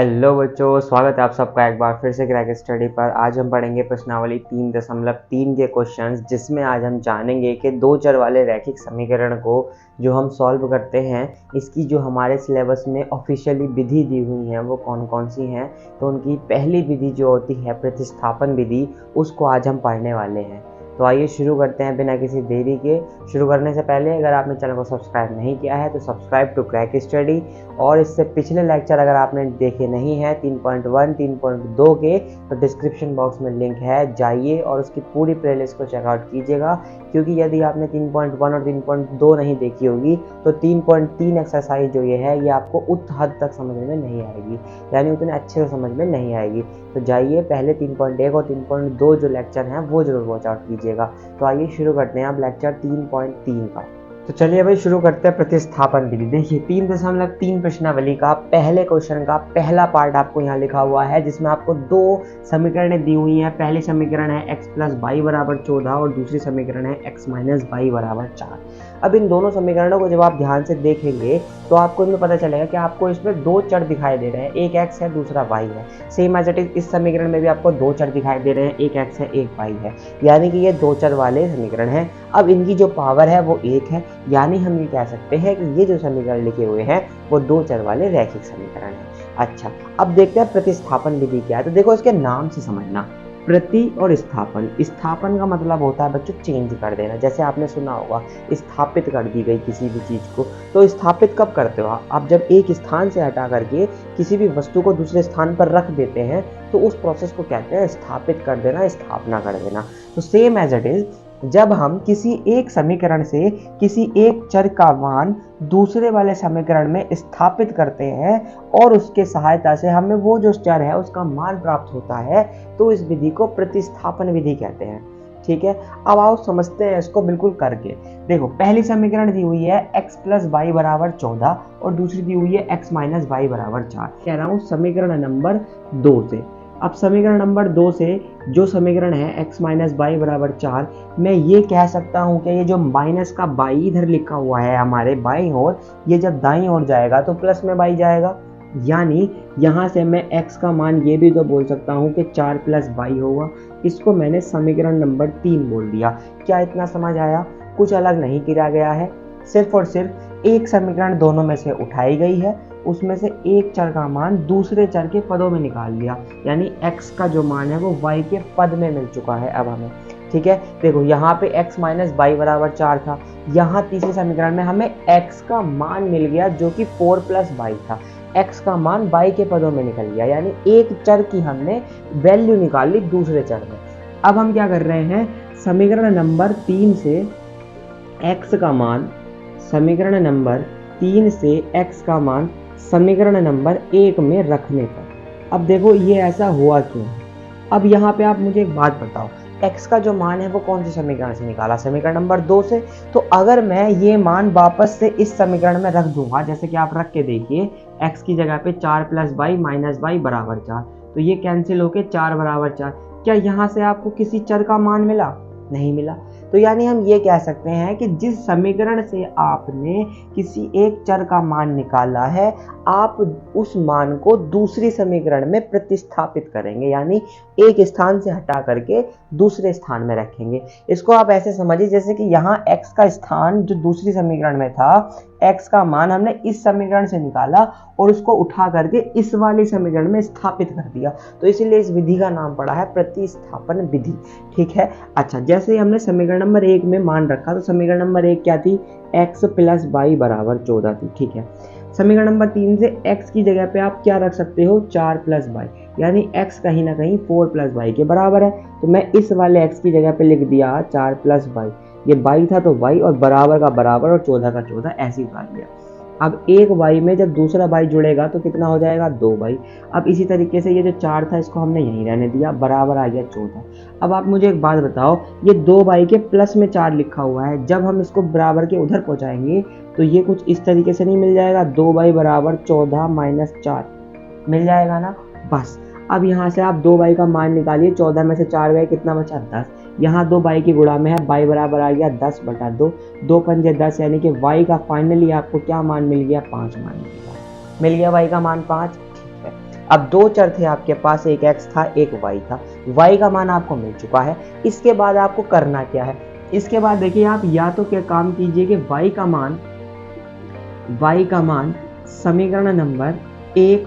Hello बच्चों, स्वागत है आप सबका एक बार फिर से क्रैक स्टडी पर। आज हम पढ़ेंगे प्रश्नावली 3.3 के क्वेश्चंस, जिसमें आज हम जानेंगे कि दो चर वाले रैखिक समीकरण को जो हम सॉल्व करते हैं, इसकी जो हमारे सिलेबस में ऑफिशियली विधि दी हुई हैं वो कौन कौन सी हैं। तो उनकी पहली विधि जो होती है प्रतिस्थापन विधि, उसको आज हम पढ़ने वाले हैं। तो आइए शुरू करते हैं बिना किसी देरी के। शुरू करने से पहले अगर आपने चैनल को सब्सक्राइब नहीं किया है तो सब्सक्राइब टू क्रैक स्टडी, और इससे पिछले लेक्चर अगर आपने देखे नहीं है 3.1 3.2 के, तो डिस्क्रिप्शन बॉक्स में लिंक है, जाइए और उसकी पूरी प्लेलिस्ट को चेकआउट कीजिएगा। क्योंकि यदि आपने 3.1 और 3.2 नहीं देखी होगी तो 3.3 एक्सरसाइज जो ये है ये आपको उत हद तक समझ में नहीं आएगी, यानी उतने अच्छे से समझ में नहीं आएगी। तो जाइए पहले 3.1 और 3.2 जो लेक्चर हैं वो जरूर वॉच आउट कीजिएगा। तो आइए शुरू करते हैं अब लेक्चर 3.3 का। तो चलिए भाई शुरू करते हैं प्रतिस्थापन विधि। देखिए 3.3 प्रश्नावली का पहले क्वेश्चन का पहला पार्ट आपको यहाँ लिखा हुआ है, जिसमें आपको दो समीकरणें दी हुई हैं। पहली समीकरण है x + y = 14 और दूसरी समीकरण है x - y = 4। अब इन दोनों समीकरणों को जब आप ध्यान से देखेंगे तो आपको इनमें पता चलेगा कि आपको इसमें दो चर दिखाई दे रहे हैं, एक x है दूसरा y है। सेम एज इट इज इस समीकरण में भी आपको दो चर दिखाई दे रहे हैं, एक x है एक y है, यानी कि ये दो चर वाले समीकरण हैं। अब इनकी जो पावर है वो 1 है, यानी हम ये कह सकते हैं कि ये जो समीकरण लिखे हुए हैं वो दो चर वाले रैखिक समीकरण हैं। अच्छा, अब देखते हैं प्रतिस्थापन विधि क्या है। तो देखो इसके नाम से समझना, प्रति और स्थापन। स्थापन का मतलब होता है बच्चों चेंज कर देना। जैसे आपने सुना होगा स्थापित कर दी गई किसी भी चीज को, तो स्थापित कब करते हो आप जब एक स्थान से हटा करके किसी भी वस्तु को दूसरे स्थान पर रख देते हैं, तो उस प्रोसेस को कहते हैं स्थापित कर देना, स्थापना कर देना। तो सेम एज इट इज जब हम किसी एक समीकरण से किसी एक चर का मान दूसरे वाले समीकरण में स्थापित करते हैं और उसके सहायता से हमें वो जो चर है उसका मान प्राप्त होता है, तो इस विधि को प्रतिस्थापन विधि कहते हैं। ठीक है, अब आओ समझते हैं इसको बिल्कुल करके। देखो पहली समीकरण दी हुई है x + y = 14 और दूसरी दी हुई है x - y = 4। कह रहा हूँ समीकरण नंबर 2 से। अब समीकरण नंबर 2 से जो समीकरण है x - y = 4, मैं ये कह सकता हूँ कि ये जो माइनस का बाई इधर लिखा हुआ है हमारे बाईं ओर, ये जब दाईं ओर जाएगा तो प्लस में बाई जाएगा, यानी यहाँ से मैं x का मान ये भी तो बोल सकता हूँ कि 4 + y होगा। इसको मैंने समीकरण नंबर 3 बोल दिया। क्या इतना समझ आया? कुछ अलग नहीं किया गया है, सिर्फ और सिर्फ एक समीकरण दोनों में से उठाई गई है, उसमें से एक चर का मान दूसरे चर के पदों में निकाल लिया, यानी x का जो मान है वो y के पद में मिल चुका है अब हमें। ठीक है, देखो यहाँ पे x - y = 4 था, यहाँ तीसरे समीकरण में हमें x का मान मिल गया जो कि 4 + y था। x का मान y के पदों में निकल गया, यानी एक चर की हमने वैल्यू निकाल ली दूसरे चर में। अब हम क्या कर रहे हैं, समीकरण नंबर 3 से x का मान, समीकरण नंबर 3 से x का मान समीकरण नंबर 1 में रखने पर। अब देखो ये ऐसा हुआ क्यों। अब यहाँ पे आप मुझे एक बात बताओ, x का जो मान है वो कौन सी समीकरण से निकाला? समीकरण नंबर 2 से। तो अगर मैं ये मान वापस से इस समीकरण में रख दूंगा, जैसे कि आप रख के देखिए, x की जगह पे 4 + y - y = 4, तो ये कैंसिल होके 4 = 4। क्या यहाँ से आपको किसी चर का मान मिला? नहीं मिला। तो यानी हम ये कह सकते हैं कि जिस समीकरण से आपने किसी एक चर का मान निकाला है, आप उस मान को दूसरी समीकरण में प्रतिस्थापित करेंगे, यानी एक स्थान से हटा करके दूसरे स्थान में रखेंगे। इसको आप ऐसे समझिए जैसे कि यहाँ x का स्थान जो दूसरी समीकरण में था, x का मान हमने इस समीकरण से निकाला और उसको उठा करके इस वाले समीकरण में स्थापित कर दिया, तो इसीलिए इस विधि का नाम पड़ा है प्रतिस्थापन विधि। ठीक है, अच्छा, जैसे हमने समीकरण नंबर 1 में मान रखा, तो समीकरण नंबर 1 क्या थी? x + y = 14 थी। ठीक है, समीकरण नंबर 3 से x की जगह पे आप क्या रख सकते हो? 4 + y, यानी x कहीं ना कहीं 4 + y के बराबर है, तो मैं इस वाले x की जगह पे लिख दिया 4 + y। ये y था तो y, और बराबर का बराबर और 14 का 14 ऐसे ही उतार लिया। अब एक y में जब दूसरा y जुड़ेगा तो कितना हो जाएगा? 2y। अब इसी तरीके से ये जो 4 था इसको हमने यहीं रहने दिया, बराबर आ गया 14। अब आप मुझे एक बात बताओ, ये 2y के प्लस में 4 लिखा हुआ है, जब हम इसको बराबर के उधर पहुंचाएंगे तो ये कुछ इस तरीके से नहीं मिल जाएगा? 2y = 14 - 4 मिल जाएगा ना? बस अब यहाँ से आप 2y का मान निकालिए, 14 में से 4 गए, कितना बचा? 10। यहाँ 2y की गुणा में है, y बराबर आ गया 10/2, 2 पंजे 10, यानी कि y का फाइनली आपको क्या मान मिल गया? 5 मान मिल गया। y का मान 5। ठीक है, अब दो चर थे आपके पास, एक x था एक y था। y का मान आपको मिल चुका है। इसके बाद आपको करना क्या है, इसके बाद देखिए आप या तो क्या काम कीजिए कि y का मान समीकरण नंबर 1,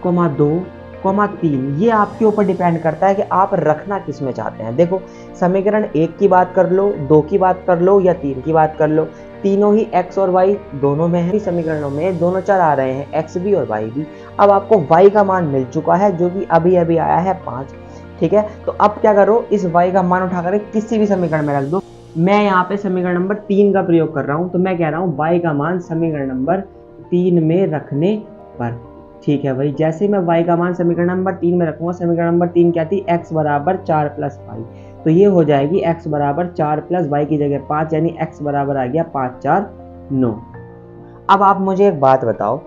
2, 3, ये आपके ऊपर डिपेंड करता है कि आप रखना किस में चाहते हैं। देखो समीकरण 1 की बात कर लो, 2 की बात कर लो या 3 की बात कर लो, तीनों ही x और y दोनों में है, समीकरणों में दोनों चर आ रहे हैं, x भी और y भी। अब आपको y का मान मिल चुका है जो कि अभी अभी आया है 5, ठीक है। तो अब क्या करो, इस y का मान उठा कर किसी भी समीकरण में रख दो। मैं यहाँ पे समीकरण नंबर 3 का प्रयोग कर रहा हूँ, तो मैं कह रहा हूँ y का मान समीकरण नंबर 3 में रखने पर, ठीक है भाई। जैसे मैं y का मान समीकरण नंबर 3 में रखूंगा, समीकरण नंबर 3 क्या थी, x बराबर 4 प्लस y, तो ये हो जाएगी x बराबर 4 प्लस y की जगह 5, यानी x बराबर आ गया 5 4 9। अब आप मुझे एक बात बताओ,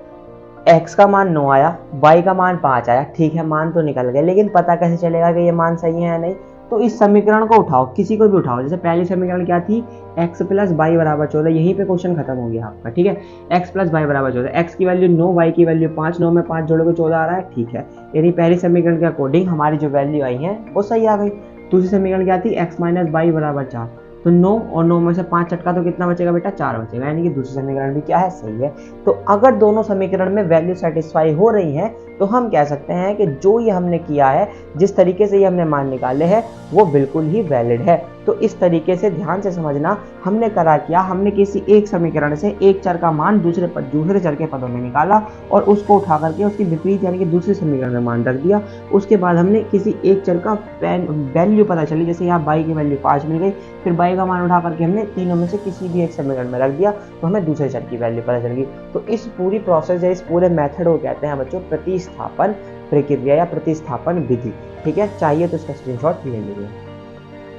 x का मान 9 आया, y का मान 5 आया, ठीक है मान तो निकल गया, लेकिन पता कैसे चलेगा कि ये मान सही है या नहीं। तो इस समीकरण को उठाओ, किसी को भी उठाओ। जैसे पहली समीकरण क्या थी, x प्लस वाई बराबर 14, यहीं पे क्वेश्चन खत्म हो गया आपका, ठीक है। x प्लस वाई बराबर 14, x की वैल्यू 9, y की वैल्यू 5, 9 में 5 जोड़ोगे 14 आ रहा है, ठीक है। यानी पहली समीकरण के अकॉर्डिंग हमारी जो वैल्यू आई है वो सही आ गई। दूसरी समीकरण क्या थी, x माइनस वाई बराबर 4, तो 9 और 9 में से 5 चटका तो कितना बचेगा बेटा, 4 बचेगा, यानी कि दूसरी समीकरण भी क्या है, सही है। तो अगर दोनों समीकरण में वैल्यू सेटिस्फाई हो रही है तो हम कह सकते हैं कि जो ये हमने किया है, जिस तरीके से ये हमने मान निकाले हैं, वो बिल्कुल ही वैलिड है। तो इस तरीके से ध्यान से समझना, हमने करा क्या, हमने किसी एक समीकरण से एक चर का मान दूसरे चर के पदों में निकाला और उसको उठा करके उसकी विपरीत यानी कि दूसरे समीकरण में मान रख दिया। उसके बाद हमने किसी एक चर का वैल्यू पता चली, जैसे यहाँ y की वैल्यू 5 मिल गई, फिर y का मान उठा करके हमने तीनों में से किसी भी एक समीकरण में रख दिया, तो हमें दूसरे चर की वैल्यू पता चल गई। तो इस पूरी प्रोसेस या इस पूरे मेथड को कहते हैं बच्चों प्रतिस्थापन प्रक्रिया या प्रतिस्थापन विधि, ठीक है। चाहिए तो इसका स्क्रीनशॉट ले लीजिए।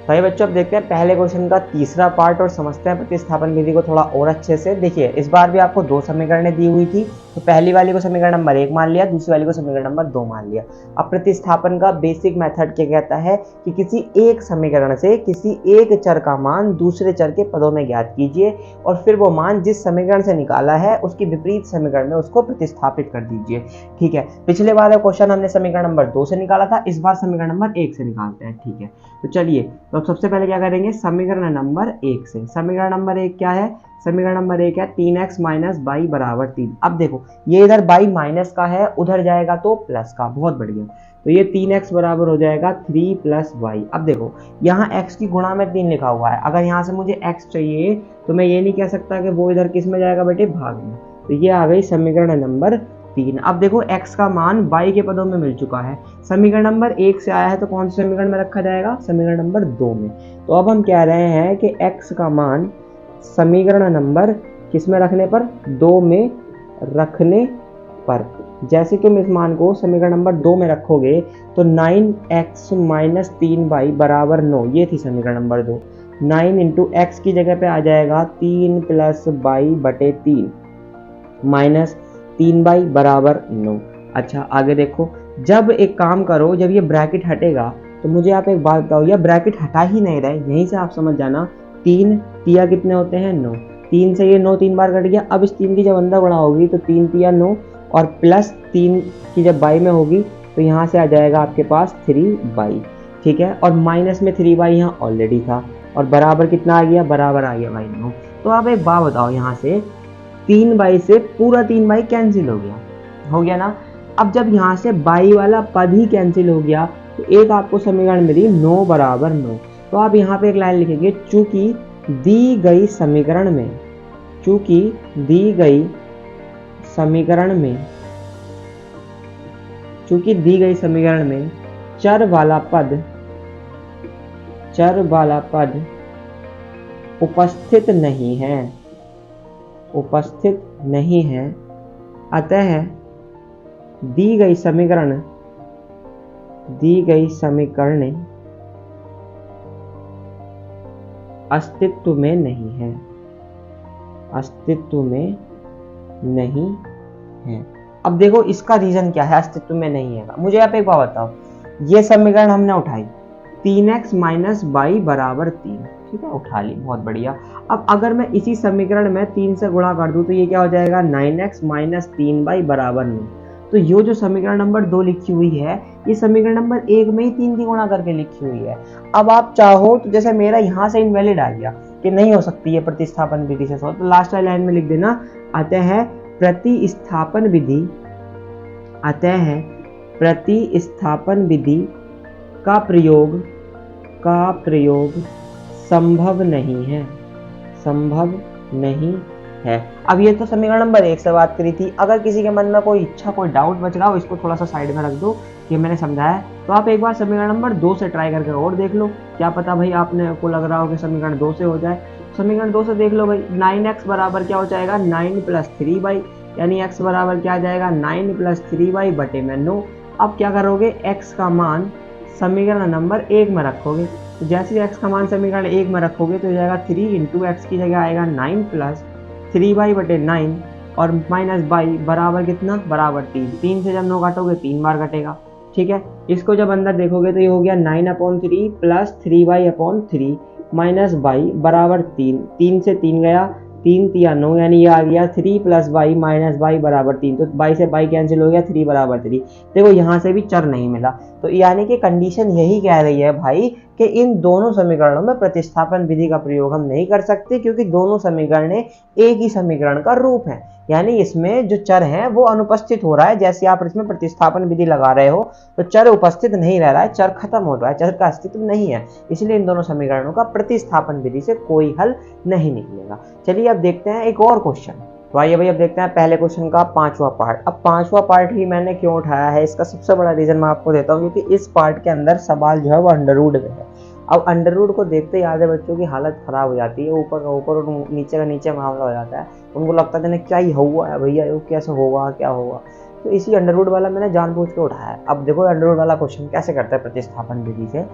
भाई बच्चों अब देखते हैं पहले क्वेश्चन का तीसरा पार्ट और समझते हैं प्रतिस्थापन विधि को थोड़ा और अच्छे से। देखिए इस बार भी आपको दो समीकरणें दी हुई थी, तो पहली वाली को समीकरण नंबर 1 मान लिया, दूसरी वाली को समीकरण नंबर 2 मान लिया। अब प्रतिस्थापन का बेसिक मेथड क्या कहता है कि किसी एक समीकरण से किसी एक चर का मान दूसरे चर के पदों में ज्ञात कीजिए और फिर वो मान जिस समीकरण से निकाला है उसकी विपरीत समीकरण में उसको प्रतिस्थापित कर दीजिए, ठीक है। पिछले बार क्वेश्चन हमने समीकरण नंबर 2 से निकाला था, इस बार समीकरण नंबर 1 से निकालते हैं, ठीक है। तो चलिए, तो सबसे पहले क्या करेंगे, समीकरण नंबर 1 से। समीकरण नंबर 1 क्या है, समीकरण नंबर 1 है 3x माइनस वाई बराबर 3। अब देखो ये इधर y माइनस का है, उधर जाएगा तो प्लस का, बहुत बढ़िया। तो ये 3x बराबर हो जाएगा 3 प्लस वाई। अब देखो यहाँ x की गुणा में 3 लिखा हुआ है, अगर यहाँ से मुझे x चाहिए तो मैं ये नहीं कह सकता कि वो इधर किस में जाएगा बेटे, भाग में। तो ये आ गई समीकरण नंबर 3। अब देखो x का मान y के पदों में मिल चुका है, समीकरण नंबर 1 से आया है तो कौन से समीकरण में रखा जाएगा, समीकरण नंबर 2 में। तो अब हम कह रहे हैं कि x का मान समीकरण नंबर किस में रखने पर, 2 में रखने पर। जैसे तुम इस मान को समीकरण नंबर 2 में रखोगे तो 9x माइनस 3y बराबर 9, ये थी समीकरण नंबर 2। 9 इंटू एक्स की जगह पे आ जाएगा 3 प्लस वाई बटे 3 माइनस 3y बराबर 9। अच्छा आगे देखो, जब एक काम करो, जब ये ब्रैकेट हटेगा तो मुझे आप एक बात बताओ, यह ब्रैकेट हटा ही नहीं रहे, यहीं से आप समझ जाना 3 तिया कितने होते हैं, 9। 3 से ये 9 3 बार कट गया। अब इस 3 की जब अंदर गुणा होगी तो 3 तिया 9 और प्लस 3 की जब बाई में होगी तो यहाँ से आ जाएगा आपके पास 3y, ठीक है। और माइनस में 3y यहाँ ऑलरेडी था और बराबर कितना आ गया, बराबर आ गया y 9। तो आप एक बात बताओ, यहाँ से 3y से पूरा 3y कैंसिल हो गया ना। अब जब यहाँ से y वाला पद ही कैंसिल हो गया तो एक आपको समीकरण मिली 9 बराबर 9। तो आप यहाँ पे एक लाइन लिखेंगे, चूंकि दी गई समीकरण में चर वाला पद उपस्थित नहीं है, अतः दी गई समीकरण अस्तित्व में नहीं है। अब देखो इसका रीजन क्या है, अस्तित्व में नहीं है। मुझे आप एक बात बताओ, ये समीकरण हमने उठाई 3x माइनस वाई बराबर 3, ठीक है, उठा ली, बहुत बढ़िया। अब अगर मैं इसी समीकरण में 3 से गुणा कर दूं तो ये क्या हो जाएगा, 9x माइनस 3y बराबर 9। तो ये जो समीकरण नंबर 2 लिखी हुई है ये समीकरण नंबर 1 में ही 3 की गुणा करके लिखी हुई है। अब आप चाहो तो जैसे मेरा यहाँ से इनवैलिड आ गया कि नहीं हो सकती है प्रतिस्थापन विधि से सॉल्व, तो लास्ट वाली लाइन में लिख देना अतः प्रतिस्थापन विधि का प्रयोग संभव नहीं है। अब ये तो समीकरण नंबर 1 से बात करी थी। अगर किसी के मन में कोई इच्छा, कोई डाउट बच रहा हो, इसको थोड़ा सा साइड में रख दो कि मैंने समझाया, तो आप एक बार समीकरण नंबर 2 से ट्राई करके और देख लो, क्या पता भाई आपने को लग रहा हो कि समीकरण 2 से हो जाए। समीकरण 2 से देख लो भाई, 9x बराबर क्या हो जाएगा 9 + 3y, यानी x बराबर क्या आ जाएगा 9 + 3y बटे में 9। अब क्या करोगे, x का मान समीकरण नंबर 1 में रखोगे, तो जैसे x का मान समीकरण 1 में रखोगे तो हो जाएगा 3 × x की जगह आएगा 9 + 3y बटे 9 और माइनस y बराबर कितना, बराबर 3। 3 से जब 9 काटोगे 3 बार कटेगा, ठीक है। इसको जब अंदर देखोगे तो ये हो गया 9/3 + 3y/3 माइनस y बराबर 3। 3 से 3 गया, 3 × 3 = 9, यानी ये आ गया 3 + y माइनस y बराबर 3। तो y से y कैंसिल हो गया, 3 बराबर 3। देखो यहाँ से भी चर नहीं मिला, तो यानी कि कंडीशन यही कह रही है भाई कि इन दोनों समीकरणों में प्रतिस्थापन विधि का प्रयोग हम नहीं कर सकते, क्योंकि दोनों समीकरण एक ही समीकरण का रूप है, यानी इसमें जो चर है वो अनुपस्थित हो रहा है। जैसे आप इसमें प्रतिस्थापन विधि लगा रहे हो तो चर उपस्थित नहीं रह रहा है, चर खत्म हो रहा है, चर का अस्तित्व नहीं है, इसलिए इन दोनों समीकरणों का प्रतिस्थापन विधि से कोई हल नहीं निकलेगा। चलिए अब देखते हैं एक और क्वेश्चन। तो आइए भाई अब देखते हैं पहले क्वेश्चन का 5वां पार्ट। अब 5वां पार्ट ही मैंने क्यों उठाया है, इसका सबसे बड़ा रीजन मैं आपको देता हूँ, क्योंकि इस पार्ट के अंदर सवाल जो है वो अंडर रूट में है। अब अंडर रूट को देखते ही आधे बच्चों की हालत खराब हो जाती है, ऊपर का ऊपर और नीचे का नीचे मामला हो जाता है। उनको लगता है क्या ही हुआ है भैया, ये कैसे होगा, क्या होगा। तो इसी अंडर रूट वाला मैंने जानबूझ के उठाया है। अब देखो अंडर रूट वाला क्वेश्चन कैसे करता है प्रतिस्थापन विधि से।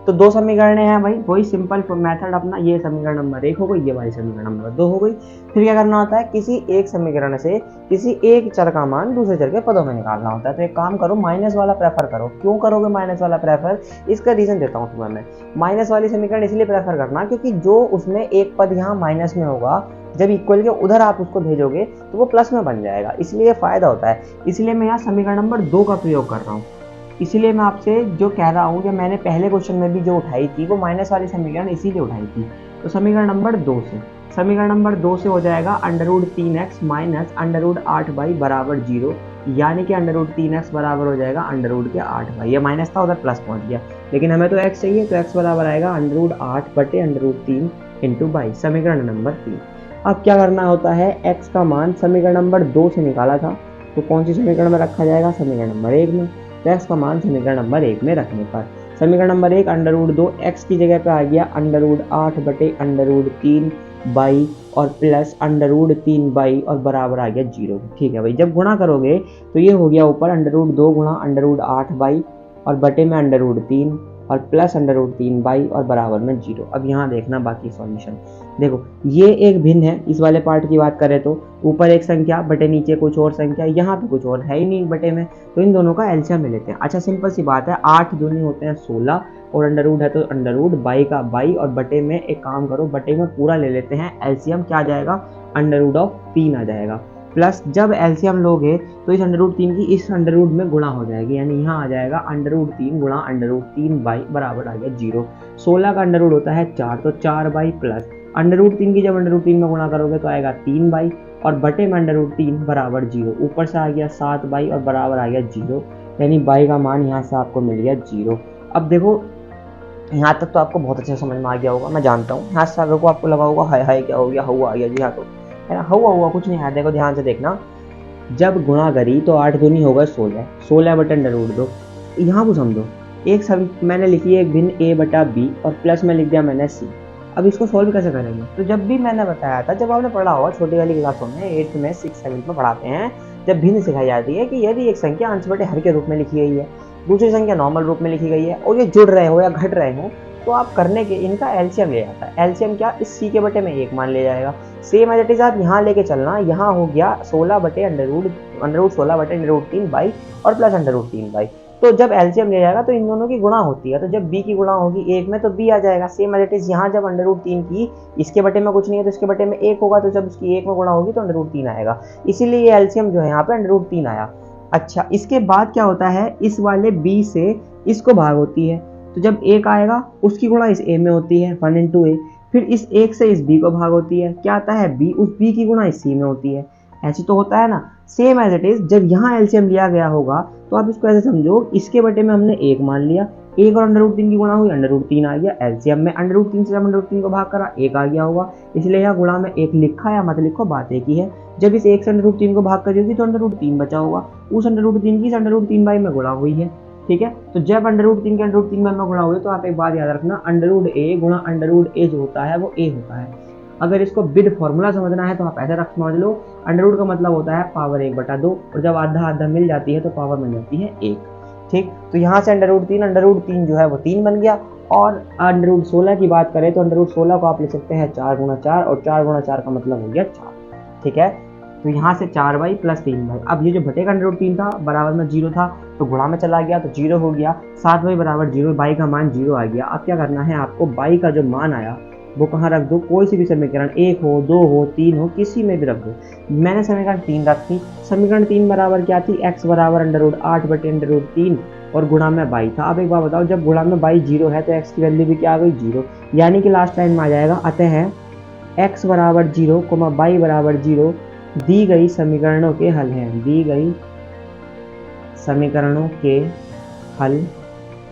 तो दो समीकरण हैं भाई, वही सिंपल मेथड अपना, ये समीकरण नंबर 1 हो गई, ये वाली समीकरण नंबर 2 हो गई। फिर क्या करना होता है, किसी एक समीकरण से किसी एक चर का मान दूसरे चर के पदों में निकालना होता है। तो एक काम करो, माइनस वाला प्रेफर करो। क्यों करोगे माइनस वाला प्रेफर, इसका रीजन देता हूँ तुम्हें मैं। माइनस वाली समीकरण इसलिए प्रेफर करना क्योंकि जो उसमें एक पद यहाँ माइनस में होगा, जब इक्वल के उधर आप उसको भेजोगे तो वो प्लस में बन जाएगा, इसलिए फायदा होता है। इसलिए मैं यहाँ समीकरण नंबर 2 का प्रयोग कर रहा हूँ। इसलिए मैं आपसे जो कह रहा हूँ कि मैंने पहले क्वेश्चन में भी जो उठाई थी वो माइनस वाली समीकरण इसीलिए उठाई थी। तो समीकरण नंबर 2 से हो जाएगा √3x माइनस √8y बराबर 0, यानी कि √3x बराबर हो जाएगा √8y। ये माइनस था, उधर प्लस पहुंच गया, लेकिन हमें तो x चाहिए, तो x बराबर आएगा √8 बटे √3 × y, समीकरण नंबर 3। अब क्या करना होता है, x का मान समीकरण नंबर 2 से निकाला था, तो कौन सी समीकरण में रखा जाएगा, समीकरण नंबर 1 में। तो x का मान समीकरण नंबर 1 में रखने पर समीकरण नंबर 1 √2 x की जगह पे आ गया √8 बटे √3y और प्लस √3y और बराबर आ गया 0। ठीक है भाई, जब गुणा करोगे तो ये हो गया ऊपर √2 गुणा √8y और बटे में √3 और प्लस √3y और बराबर में 0। अब यहाँ देखना बाकी सॉल्यूशन। देखो ये एक भिन्न है, इस वाले पार्ट की बात करें तो ऊपर एक संख्या बटे नीचे कुछ और संख्या, यहाँ पे कुछ और है ही नहीं बटे में, तो इन दोनों का एलसीएम ले लेते हैं। अच्छा सिंपल सी बात है, 8 दूनी होते हैं 16 और अंडर रूट है तो अंडर रूट, बाई का बाई और बटे में एक काम करो, बटे में पूरा ले लेते हैं। एलसीएम क्या आ जाएगा, √3 आ जाएगा। प्लस जब एलसीएम लोगे तो इस √3 की इस अंडर रूट में गुणा हो जाएगी, यानी यहाँ आ जाएगा √3 गुणा √3 बाई बराबर आ गया 0। 16 का अंडर रूट होता है 4, तो 4 बाई प्लस √3 की जब √3 में गुणा करोगे तो आएगा 3 बाई और बटे में √3 बराबर 0। ऊपर से आ गया 7 बाई और बराबर आ गया 0, यानी बाई का मान यहाँ से आपको मिल गया 0। अब देखो यहाँ तक तो आपको बहुत अच्छे समझ में आ गया होगा, मैं जानता हूँ। यहाँ से आगे को आपको लगा होगा हाय हाय क्या हो गया, हुआ आ गया जी। हाँ तो है ना, हुआ कुछ नहीं है। देखो ध्यान से देखना, जब गुणा करी तो 8 दूनी होगा 16, 16 बटे √2। यहाँ को समझो, एक सब मैंने लिखी है एक भिन्न a बटा b और प्लस में लिख दिया मैंने c। अब इसको सॉल्व कैसे करेंगे, तो जब भी मैंने बताया था, जब आपने पढ़ा होगा छोटी वाली क्लासों में 8th में 6th 7th में पढ़ाते हैं, जब भिन्न सिखाई जाती है कि यदि एक संख्या अंश बटे हर के रूप में लिखी गई है, दूसरी संख्या नॉर्मल रूप में लिखी गई है और ये जुड़ रहे हो या घट रहे हो, तो आप करने के इनका एलसीएम ले जाता है। एलसीएम क्या, इस c के बटे में 1 मान ले जाएगा। सेम एज इट इज आप यहाँ लेके चलना, यहाँ हो गया 16 बटे √16 बटे √3 बाई और प्लस √3 बाई। तो जब एलसीएम ले जाएगा तो इन दोनों की गुणा होती है, तो जब b की गुणा होगी 1 में तो b आ जाएगा। सेम एज इट इज यहाँ जब √3 की इसके बटे में कुछ नहीं है तो इसके बटे में 1 होगा, तो जब इसकी 1 में गुणा होगी तो √3 आएगा, इसीलिए ये एलसीएम जो है यहाँ पे √3 आया। अच्छा, इसके बाद क्या होता है, इस वाले b से इसको भाग होती है, तो जब 1 आएगा उसकी गुणा इस a में होती है 1 इंटू ए, फिर इस 1 से इस b को भाग होती है, क्या आता है b, उस b की गुणा इस c में होती है। ऐसे तो होता है ना, सेम एज इट इज जब यहाँ एलसीएम लिया गया होगा तो आप इसको ऐसे समझो, इसके बटे में हमने 1 मान लिया, 1 और √3 की गुणा हुई, √3 आ गया, एलसीएम में √3 से जब √3 को भाग करा 1 आ गया होगा, इसलिए यहाँ गुणा में 1 लिखा या मत लिखो बात एक ही है। जब इस 1 से √3 को भाग करी होगी तो √3 बचा होगा, उस √3 की √3 बाई में गुणा हुई है, ठीक है। तो जब √3 के √3 बाई में गुणा हुई तो आप एक बात याद रखना, √a गुणा √a जो होता है वो a होता है। अगर इसको बिड फॉर्मूला समझना है तो आप ऐसे रख समझ लो, √ का मतलब होता है पावर 1/2, और जब आधा आधा मिल जाती है तो पावर बन जाती है 1, ठीक। तो यहाँ से √3 जो है वो 3 बन गया, और √16 की बात करें तो √16 को आप लिख सकते हैं 4 गुणा 4, और 4 गुणा 4 का मतलब हो गया 4, ठीक है। तो यहाँ से 4y प्लस 3y, अब ये जो बटे का √3 था बराबर में 0 था तो गुणा में चला गया तो 0 हो गया, 7y बराबर 0, y का मान 0 आ गया। अब क्या करना है आपको, y का जो मान आया वो कहाँ रख दो, कोई सी भी समीकरण, 1 हो 2 हो 3 हो, किसी में भी रख दो। मैंने समीकरण 3 रखी, समीकरण 3 बराबर क्या थी, x बराबर √8 बटे √3 और गुणा में y था। अब एक बार बताओ, जब गुणा में y 0 है तो x की वैल्यू भी क्या आ गई 0, यानी कि लास्ट लाइन में आ जाएगा, अतः x बराबर 0, y बराबर 0 दी गई समीकरणों के हल हैं, दी गई समीकरणों के हल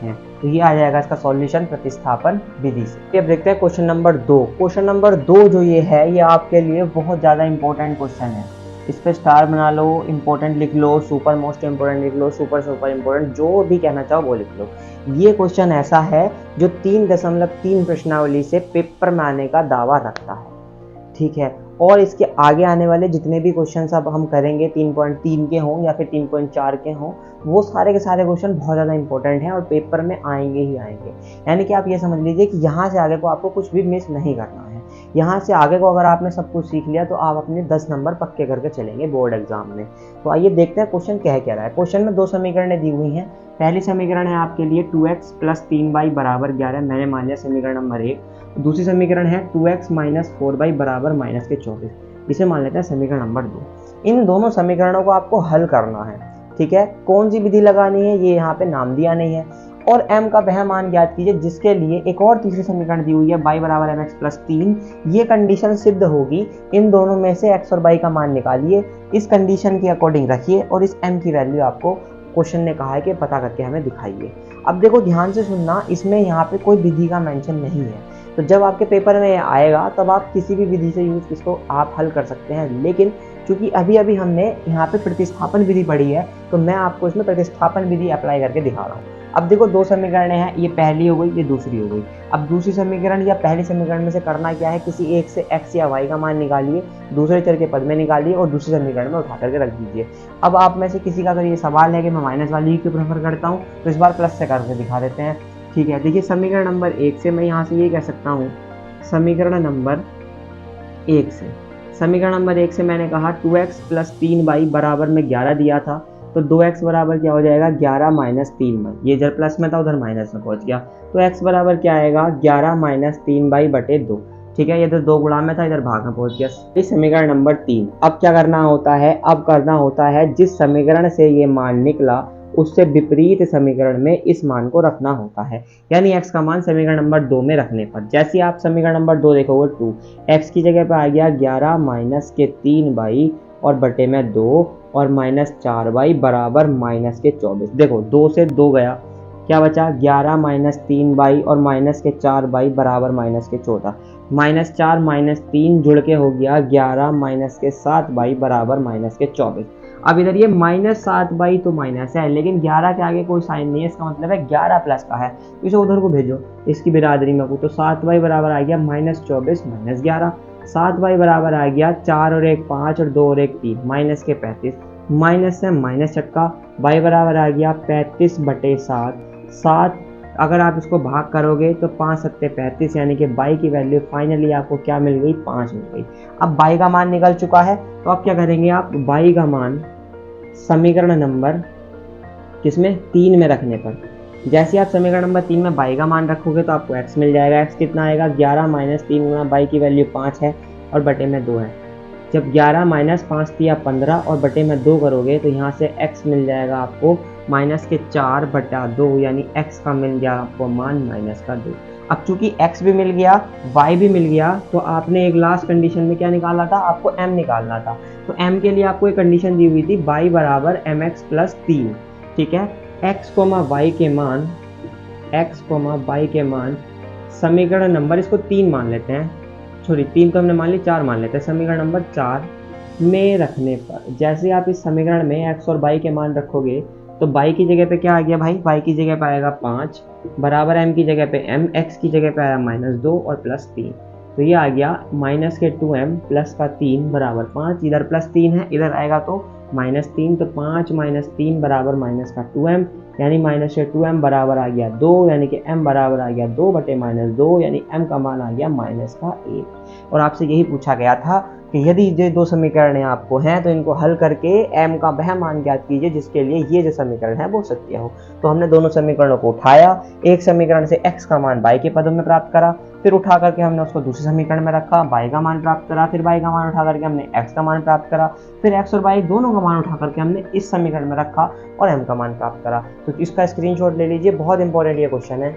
हैं। तो ये आ जाएगा इसका सॉल्यूशन प्रतिस्थापन विधि से। अब देखते हैं क्वेश्चन नंबर 2। क्वेश्चन नंबर 2 जो ये है, ये आपके लिए बहुत ज़्यादा इंपॉर्टेंट क्वेश्चन है, इस पर स्टार बना लो, इंपॉर्टेंट लिख लो, सुपर मोस्ट इंपॉर्टेंट लिख लो, सुपर इंपॉर्टेंट, जो भी कहना चाहो वो लिख लो। ये क्वेश्चन ऐसा है जो 3.3 प्रश्नावली से पेपर में आने का दावा रखता है, ठीक है। और इसके आगे आने वाले जितने भी क्वेश्चन अब हम करेंगे 3.3 के हों या फिर 3.4 के हों, वो सारे के सारे क्वेश्चन बहुत ज़्यादा इंपॉर्टेंट हैं और पेपर में आएंगे ही आएंगे। यानी कि आप ये समझ लीजिए कि यहाँ से आगे को आपको कुछ भी मिस नहीं करना है। यहाँ से आगे को अगर आपने सब कुछ सीख लिया तो आप अपने 10 नंबर पक्के करके चलेंगे बोर्ड एग्जाम में। तो आइए देखते हैं क्वेश्चन कह क्या रहा है। क्वेश्चन में 2 समीकरणें दी हुई हैं। पहली समीकरण है आपके लिए 2x प्लस 3y बराबर 11, मैंने मान लिया समीकरण नंबर 1। दूसरी समीकरण है 2x माइनस 4y बराबर माइनस के 24, इसे मान लेते हैं समीकरण नंबर 2। इन दोनों समीकरणों को आपको हल करना है, ठीक है। कौन सी विधि लगानी है ये यहाँ पे नाम दिया नहीं है, और m का वह मान ज्ञात कीजिए जिसके लिए एक और तीसरी समीकरण दी हुई है y बराबर mx प्लस 3। ये कंडीशन सिद्ध होगी, इन दोनों में से x और y का मान निकालिए, इस कंडीशन के अकॉर्डिंग रखिए और इस m की वैल्यू आपको क्वेश्चन ने कहा है कि पता करके हमें दिखाइए। अब देखो ध्यान से सुनना, इसमें यहाँ पे कोई विधि का मेंशन नहीं है, तो जब आपके पेपर में आएगा तब आप किसी भी विधि से यूज इसको आप हल कर सकते हैं। लेकिन क्योंकि अभी अभी हमने यहाँ पे प्रतिस्थापन विधि पढ़ी है तो मैं आपको इसमें प्रतिस्थापन विधि अप्लाई करके दिखा रहा हूँ। अब देखो 2 समीकरणें हैं, ये पहली हो गई, ये दूसरी हो गई। अब दूसरी समीकरण या पहली समीकरण में से करना क्या है, किसी एक से x या y का मान निकालिए, दूसरे चर के पद में निकालिए और दूसरी समीकरण में उठा करके रख दीजिए। अब आप में से किसी का अगर ये सवाल है कि मैं माइनस वाली ही क्यों प्रेफर करता हूँ, तो इस बार प्लस से करके दिखा देते हैं, ठीक है। देखिए समीकरण नंबर 1 से मैं यहाँ से ये कह सकता हूँ, समीकरण नंबर 1 से, समीकरण नंबर 1 से मैंने कहा 2x प्लस 3y बराबर में 11 दिया था, तो 2x बराबर क्या हो जाएगा 11 माइनस 3y, ये इधर प्लस में था उधर माइनस में पहुंच गया, तो x बराबर क्या आएगा 11 माइनस 3y बटे 2, ठीक है। ये इधर 2 गुणा में था इधर भाग में पहुंच गया। इस समीकरण नंबर 3। अब क्या करना होता है, अब करना होता है जिस समीकरण से ये मान निकला उससे विपरीत समीकरण में इस मान को रखना होता है, यानी x का मान समीकरण नंबर 2 में रखने पर जैसे आप समीकरण नंबर 2 देखोगे 2, x की जगह पे आ गया 11 माइनस के 3y और बटे में 2 और माइनस 4y बराबर माइनस के 24। देखो 2 से 2 गया, क्या बचा 11 माइनस 3y और माइनस के 4y बराबर माइनस के 14, माइनस 4 माइनस 3 जुड़ के हो गया 11 माइनस के 7y बराबर माइनस के 24। अब इधर ये माइनस 7y तो माइनस है, लेकिन 11 के आगे कोई साइन नहीं है, इसका मतलब है 11 प्लस का है, इसे उधर को भेजो इसकी बिरादरी में को, तो 7y बराबर आ गया माइनस 24 माइनस 11, 7y बराबर आ गया 4 और 1 5 और 2 और 1 3 माइनस के 35, माइनस से माइनस चटका, y बराबर आ गया 35 बटे 7, 7 अगर आप इसको भाग करोगे तो 5 सत्ते 35, यानी कि y की वैल्यू फाइनली आपको क्या मिल गई 5 मिल गई। अब y का मान निकल चुका है तो अब क्या करेंगे आप, y का मान समीकरण नंबर किसमें 3 में रखने पर, जैसे आप समीकरण नंबर 3 में y का मान रखोगे तो आपको x मिल जाएगा। x कितना आएगा 11 माइनस 3 गुना y की वैल्यू 5 है और बटे में 2 है, जब 11 माइनस 5 दिया 15 और बटे में 2 करोगे तो यहाँ से x मिल जाएगा आपको -4/2, यानी x का मिल गया आपको मान -2। अब चूंकि x भी मिल गया, y भी मिल गया, तो आपने एक लास्ट कंडीशन में क्या निकालना था, आपको m निकालना था। तो m के लिए आपको एक कंडीशन दी हुई थी y बराबर mx + 3। ठीक है, x, y के मान समीकरण नंबर, इसको 3 मान लेते हैं, सॉरी 3 तो हमने मान ली, 4 मान लेते हैं। समीकरण नंबर 4 में रखने पर जैसे आप इस समीकरण में x और y के मान रखोगे तो y की जगह पे क्या आ गया भाई, y की जगह पे आएगा 5 बराबर m की जगह पे m, x की जगह पे आया -2 और +3। तो ये आ गया -2m + 3 बराबर 5। इधर +3 है, इधर आएगा तो -3, तो 5 - 3 बराबर -2m, यानी -2m बराबर आ गया 2, यानी कि m बराबर आ गया 2/-2, यानी m का मान आ गया -1। और आपसे यही पूछा गया था कि यदि ये 2 समीकरण आपको हैं तो इनको हल करके m का वह मान ज्ञात कीजिए जिसके लिए ये जो समीकरण है वो सत्य हो। तो हमने दोनों समीकरणों को उठाया, एक समीकरण से x का मान y के पदों में प्राप्त करा, फिर उठा करके हमने उसको दूसरे समीकरण में रखा, y का मान प्राप्त करा, फिर y का मान उठा करके हमने x का मान प्राप्त करा, फिर x और y दोनों का मान उठा करके हमने इस समीकरण में रखा और m का मान प्राप्त करा। तो इसका स्क्रीनशॉट ले लीजिए, बहुत इंपॉर्टेंट ये क्वेश्चन है।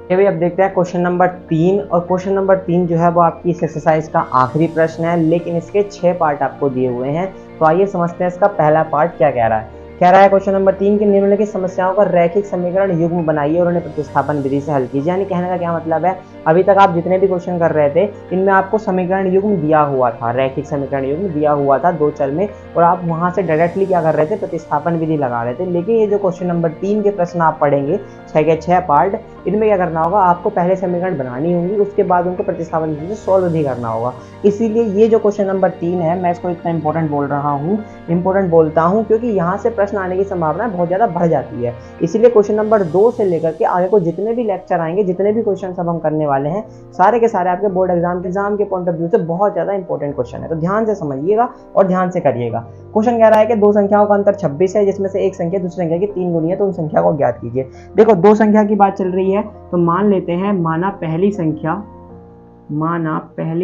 भाई अब देखते हैं क्वेश्चन नंबर 3, और क्वेश्चन नंबर 3 जो है वो आपकी इस एक्सरसाइज का आखिरी प्रश्न है, लेकिन इसके 6 पार्ट आपको दिए हुए हैं। तो आइए समझते हैं इसका पहला पार्ट क्या कह रहा है। कह रहा है क्वेश्चन नंबर 3 की निम्नलिखित समस्याओं का रैखिक समीकरण युग्म बनाइए और उन्हें प्रतिस्थापन विधि से हल कीजिए। यानी कहने का क्या मतलब है, अभी तक आप जितने भी क्वेश्चन कर रहे थे इनमें आपको समीकरण युग्म दिया हुआ था, रैखिक समीकरण युग्म दिया हुआ था 2 चर में, और आप वहां से डायरेक्टली क्या कर रहे थे, प्रतिस्थापन विधि लगा रहे थे। लेकिन ये जो क्वेश्चन नंबर 3 के प्रश्न आप पढ़ेंगे 6 के 6 पार्ट, इनमें क्या करना होगा, आपको पहले समीकरण बनानी होंगी, उसके बाद उनको प्रतिस्थापन विधि से सॉल्व भी करना होगा। इसीलिए ये जो क्वेश्चन नंबर 3 है, मैं इसको इतना इंपॉर्टेंट बोल रहा हूँ, इंपॉर्टेंट बोलता हूँ क्योंकि यहाँ से प्रश्न आने की संभावना बहुत ज़्यादा बढ़ जाती है। इसीलिए क्वेश्चन नंबर 2 से लेकर के आगे को जितने भी लेक्चर आएंगे, जितने भी क्वेश्चन सब हम करने वाले हैं, सारे के सारे आपके बोर्ड एग्जाम के पॉइंट ऑफ व्यू से बहुत ज़्यादा इंपॉर्टेंट क्वेश्चन है। तो ध्यान से समझिएगा और ध्यान से करिएगा। क्वेश्चन कह रहा है कि 2 संख्याओं का अंतर 26 है, जिसमें से एक संख्या दूसरी संख्या की 3 गुनी है, तो उन संख्या को ज्ञात कीजिए। देखो 2 संख्या की बात चल रही है, तो मान लेते हैं माना पहली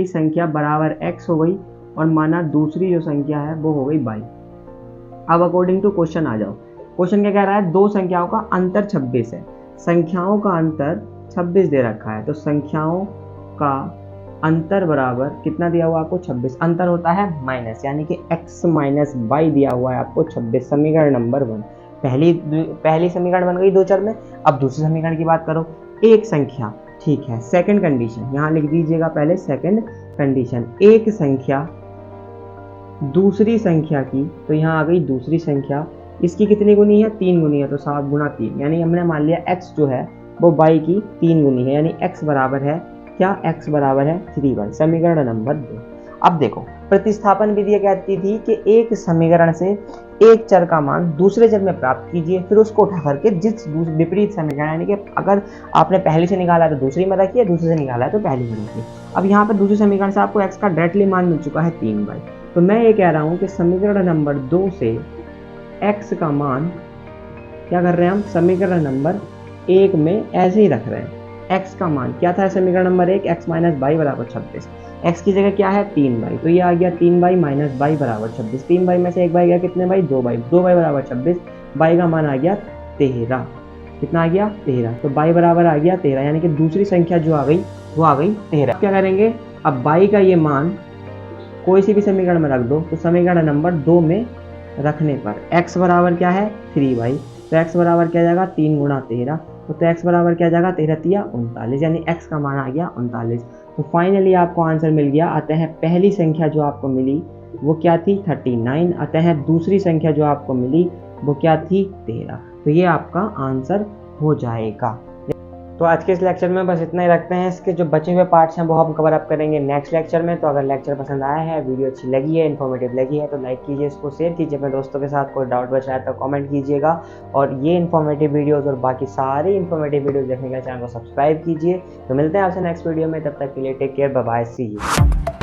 संख्या बराबर x हो गई और माना दूसरी जो संख्या है वो हो गई y। अब अकॉर्डिंग टू क्वेश्चन आ जाओ। क्वेश्चन क्या कह रहा है, 2 संख्याओं का अंतर 26 है, संख्याओं का अंतर 26 दे रखा है, तो संख्याओं का अंतर बराबर कितना दिया हुआ आपको, 26। अंतर होता है माइनस, यानी कि x - y दिया हुआ है आपको 26। समीकरण नंबर 1, पहली समीकरण बन गई 2 चर में। अब दूसरी समीकरण की बात करो, एक संख्या, ठीक है, सेकंड कंडीशन यहाँ लिख दीजिएगा पहले, सेकंड कंडीशन, एक संख्या दूसरी संख्या की, तो यहाँ आ गई दूसरी संख्या, इसकी कितनी गुनी है, 3 गुनी है, तो 7 गुणा 3, यानी हमने मान लिया x जो है वो y की 3 गुनी है, यानी x बराबर है क्या, x बराबर है 3y। समीकरण नंबर 2। अब देखो प्रतिस्थापन विधि कहती थी कि एक समीकरण से एक चर का मान दूसरे चर में प्राप्त कीजिए, फिर उसको उठा करके जिस विपरीत समीकरण, यानी कि अगर आपने पहले से निकाला है तो दूसरी में रखिए, दूसरे से निकाला है तो पहली में रखिए। अब यहाँ पर दूसरी समीकरण से आपको x का डायरेक्टली मान मिल चुका है 3y। तो मैं ये कह रहा हूँ कि समीकरण नंबर 2 से x का मान क्या कर रहे हैं हम, समीकरण नंबर 1 में ऐसे ही रख रहे हैं। x का मान क्या था समीकरण नंबर 1, x - y बराबर 26, x की जगह क्या है 3y, तो ये आ गया 3y - y बराबर 26। 3y में से 1y गया, कितने y, 2y, 2y बराबर 26, y का मान आ गया 13। कितना आ गया 13, तो y बराबर आ गया 13, यानी कि दूसरी संख्या जो आ गई वो आ गई 13। क्या करेंगे, अब y का ये मान कोई सी भी समीकरण में रख दो, तो समीकरण नंबर 2 में रखने पर x बराबर क्या है 3y, तो x बराबर क्या जाएगा 3 गुणा 13, तो x बराबर क्या जाएगा 13 × 39, यानी x का मान आ गया 39। तो फाइनली आपको आंसर मिल गया। आते हैं पहली संख्या जो आपको मिली वो क्या थी 39, आते हैं दूसरी संख्या जो आपको मिली वो क्या थी 13। तो ये आपका आंसर हो जाएगा। तो आज के इस लेक्चर में बस इतना ही रखते हैं। इसके जो बचे हुए पार्ट्स हैं वो हम कवर अप करेंगे नेक्स्ट लेक्चर में। तो अगर लेक्चर पसंद आया है, वीडियो अच्छी लगी है, इन्फॉर्मेटिव लगी है, तो लाइक कीजिए, इसको शेयर कीजिए अपने दोस्तों के साथ। कोई डाउट बचा है तो कमेंट कीजिएगा, और ये इन्फॉर्मेटिव वीडियोज़ और बाकी सारी इन्फॉर्मेटिव वीडियोज़ देखने के लिए चैनल को सब्सक्राइब कीजिए। तो मिलते हैं आपसे नेक्स्ट वीडियो में, तब तक के लिए take care, bye bye, see you.